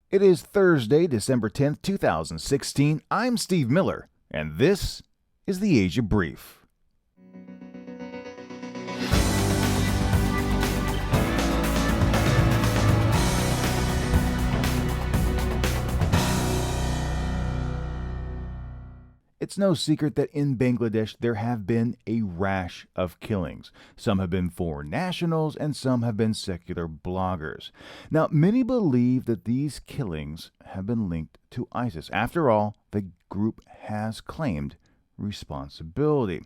It is Thursday, December 10th, 2016. I'm Steve Miller, and this is the Asia Brief. It's no secret that in Bangladesh there have been a rash of killings. Some have been foreign nationals and some have been secular bloggers. Now, many believe that these killings have been linked to ISIS. After all, the group has claimed responsibility.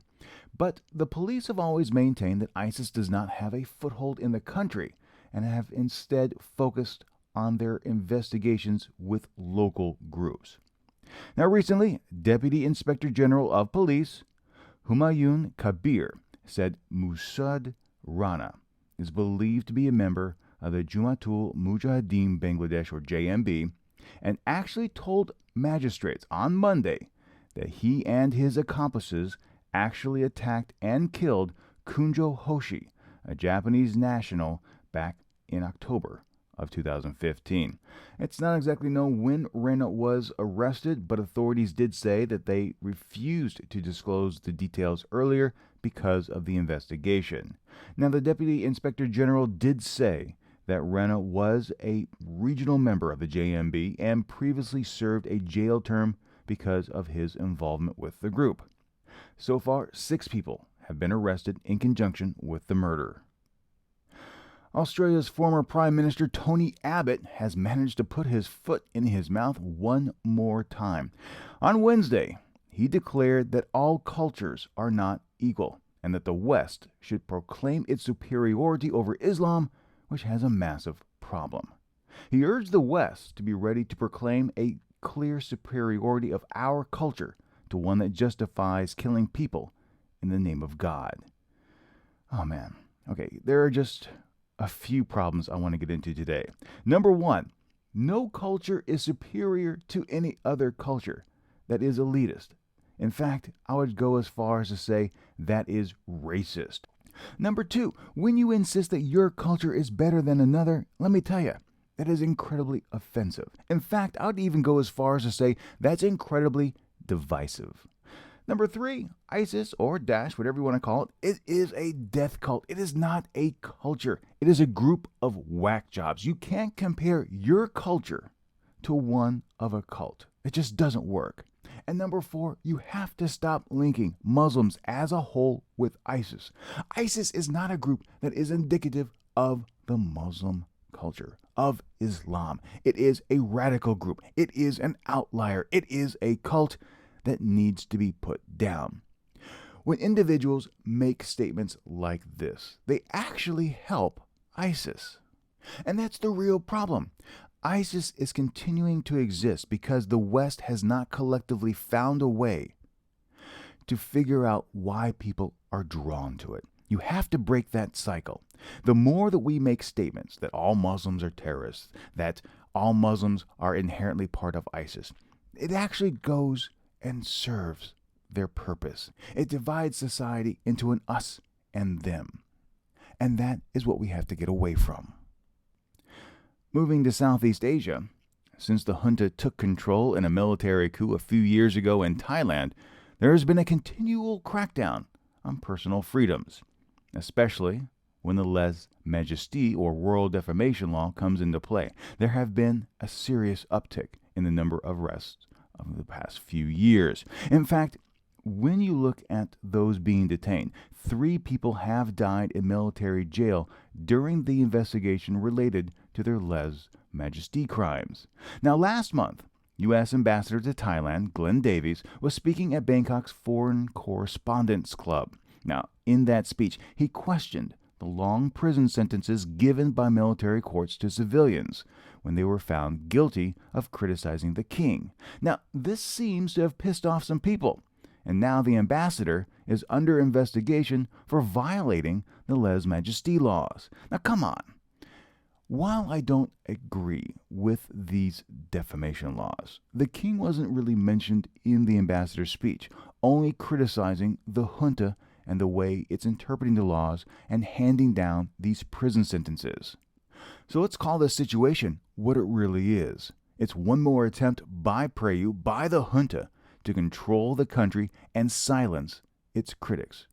But the police have always maintained that ISIS does not have a foothold in the country and have instead focused on their investigations with local groups. Now, recently, Deputy Inspector General of Police Humayun Kabir said Musud Rana is believed to be a member of the Jumatul Mujahideen Bangladesh, or JMB, and actually told magistrates on Monday that he and his accomplices actually attacked and killed Kunjo Hoshi, a Japanese national, back in October of 2015. It's not exactly known when Rana was arrested, but authorities did say that they refused to disclose the details earlier because of the investigation. Now, the Deputy Inspector General did say that Rana was a regional member of the JMB and previously served a jail term because of his involvement with the group. So far, 6 people have been arrested in conjunction with the murder. Australia's former Prime Minister Tony Abbott has managed to put his foot in his mouth one more time. On Wednesday, he declared that all cultures are not equal and that the West should proclaim its superiority over Islam, which has a massive problem. He urged the West to be ready to proclaim a clear superiority of our culture to one that justifies killing people in the name of God. Oh man. Okay, there are just a few problems I want to get into today. Number one, no culture is superior to any other culture. That is elitist. In fact, I would go as far as to say that is racist. Number two, when you insist that your culture is better than another, let me tell you, that is incredibly offensive. In fact, I would even go as far as to say that's incredibly divisive. Number three, ISIS, or Daesh, whatever you want to call it, it is a death cult. It is not a culture. It is a group of whack jobs. You can't compare your culture to one of a cult. It just doesn't work. And number four, you have to stop linking Muslims as a whole with ISIS. ISIS is not a group that is indicative of the Muslim culture, of Islam. It is a radical group. It is an outlier. It is a cult that needs to be put down. When individuals make statements like this, they actually help ISIS. And that's the real problem. ISIS is continuing to exist because the West has not collectively found a way to figure out why people are drawn to it. You have to break that cycle. The more that we make statements that all Muslims are terrorists, that all Muslims are inherently part of ISIS, it actually goes and serves their purpose. It divides society into an us and them. And that is what we have to get away from. Moving to Southeast Asia, since the junta took control in a military coup a few years ago in Thailand, there has been a continual crackdown on personal freedoms, especially when the lèse-majesté, or royal defamation law, comes into play. There have been a serious uptick in the number of arrests of the past few years. In fact, when you look at those being detained, 3 people have died in military jail during the investigation related to their lèse-majesté crimes. Now, last month, U.S. Ambassador to Thailand, Glyn Davies, was speaking at Bangkok's Foreign Correspondents Club. Now, in that speech, he questioned the long prison sentences given by military courts to civilians when they were found guilty of criticizing the king. Now, this seems to have pissed off some people, and now the ambassador is under investigation for violating the lèse-majesté laws. Now, come on. While I don't agree with these defamation laws, the king wasn't really mentioned in the ambassador's speech, only criticizing the junta and the way it's interpreting the laws and handing down these prison sentences. So let's call this situation what it really is. It's one more attempt by Preyu, by the junta, to control the country and silence its critics.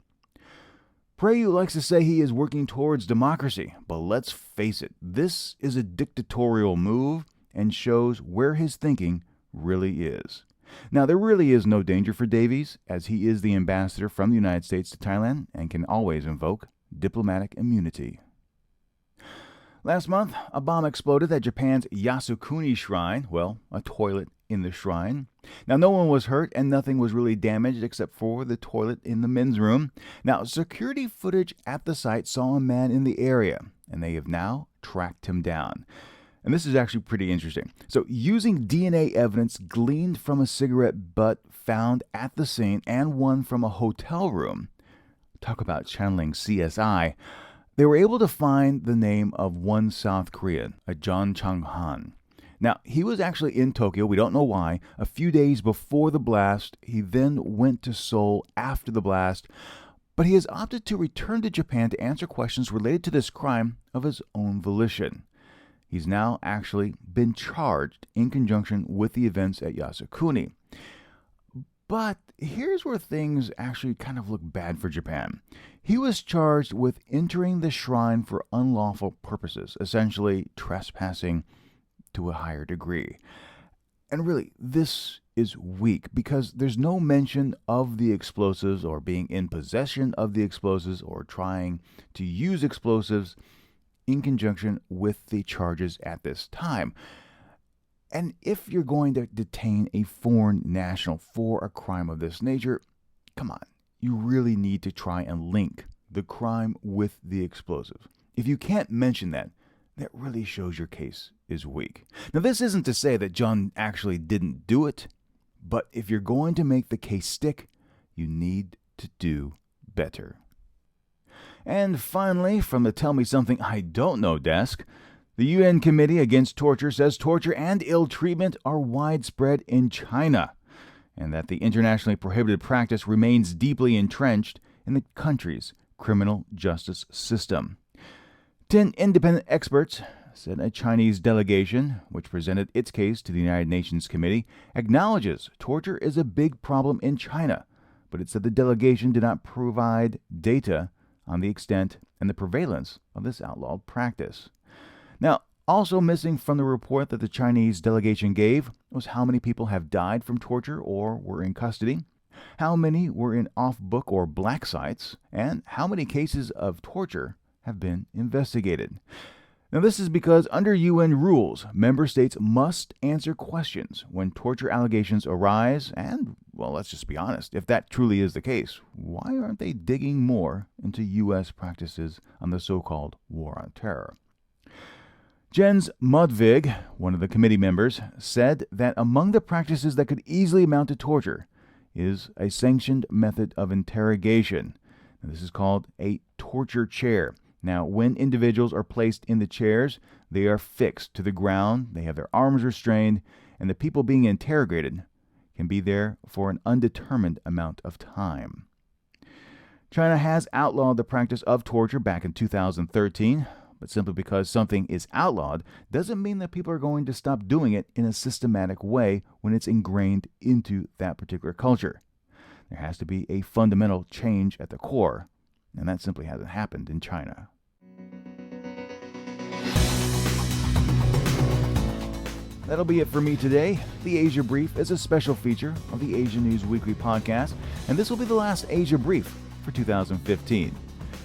Preyu likes to say he is working towards democracy, but let's face it, this is a dictatorial move and shows where his thinking really is. Now, there really is no danger for Davies, as he is the ambassador from the United States to Thailand and can always invoke diplomatic immunity. Last month, a bomb exploded at Japan's Yasukuni Shrine, a toilet in the shrine. Now, no one was hurt and nothing was really damaged except for the toilet in the men's room. Now, security footage at the site saw a man in the area, and they have now tracked him down. And this is actually pretty interesting. So, using DNA evidence gleaned from a cigarette butt found at the scene and one from a hotel room, talk about channeling CSI, they were able to find the name of one South Korean, a John Chang-han. Now, he was actually in Tokyo, we don't know why, a few days before the blast. He then went to Seoul after the blast, but he has opted to return to Japan to answer questions related to this crime of his own volition. He's now actually been charged in conjunction with the events at Yasukuni. But here's where things actually kind of look bad for Japan. He was charged with entering the shrine for unlawful purposes, essentially trespassing to a higher degree. And really, this is weak because there's no mention of the explosives or being in possession of the explosives or trying to use explosives in conjunction with the charges at this time. And if you're going to detain a foreign national for a crime of this nature, come on, you really need to try and link the crime with the explosive. If you can't mention that, that really shows your case is weak. Now, this isn't to say that John actually didn't do it, but if you're going to make the case stick, you need to do better. And finally, from the Tell Me Something I Don't Know desk, the UN Committee Against Torture says torture and ill treatment are widespread in China, and that the internationally prohibited practice remains deeply entrenched in the country's criminal justice system. 10 independent experts said a Chinese delegation, which presented its case to the United Nations Committee, acknowledges torture is a big problem in China, but it said the delegation did not provide data on the extent and the prevalence of this outlawed practice. Now, also missing from the report that the Chinese delegation gave was how many people have died from torture or were in custody, how many were in off-book or black sites, and how many cases of torture have been investigated. Now, this is because under UN rules, member states must answer questions when torture allegations arise, and, let's just be honest, if that truly is the case, why aren't they digging more into U.S. practices on the so-called war on terror? Jens Mudvig, one of the committee members, said that among the practices that could easily amount to torture is a sanctioned method of interrogation. Now, this is called a torture chair. Now, when individuals are placed in the chairs, they are fixed to the ground, they have their arms restrained, and the people being interrogated can be there for an undetermined amount of time. China has outlawed the practice of torture back in 2013, but simply because something is outlawed doesn't mean that people are going to stop doing it in a systematic way when it's ingrained into that particular culture. There has to be a fundamental change at the core, and that simply hasn't happened in China. That'll be it for me today. The Asia Brief is a special feature of the Asia News Weekly podcast, and this will be the last Asia Brief for 2015.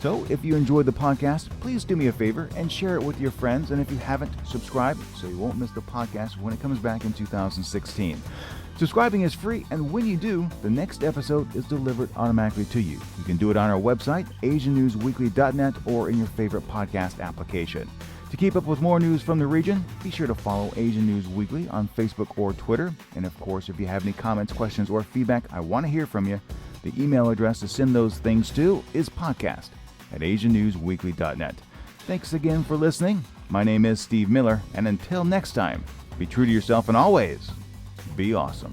So if you enjoyed the podcast, please do me a favor and share it with your friends. And if you haven't, subscribe so you won't miss the podcast when it comes back in 2016. Subscribing is free, and when you do, the next episode is delivered automatically to you. You can do it on our website, asiannewsweekly.net, or in your favorite podcast application. To keep up with more news from the region, be sure to follow Asian News Weekly on Facebook or Twitter. And of course, if you have any comments, questions, or feedback, I want to hear from you. The email address to send those things to is podcast@asiannewsweekly.net. Thanks again for listening. My name is Steve Miller, and until next time, be true to yourself and always be awesome.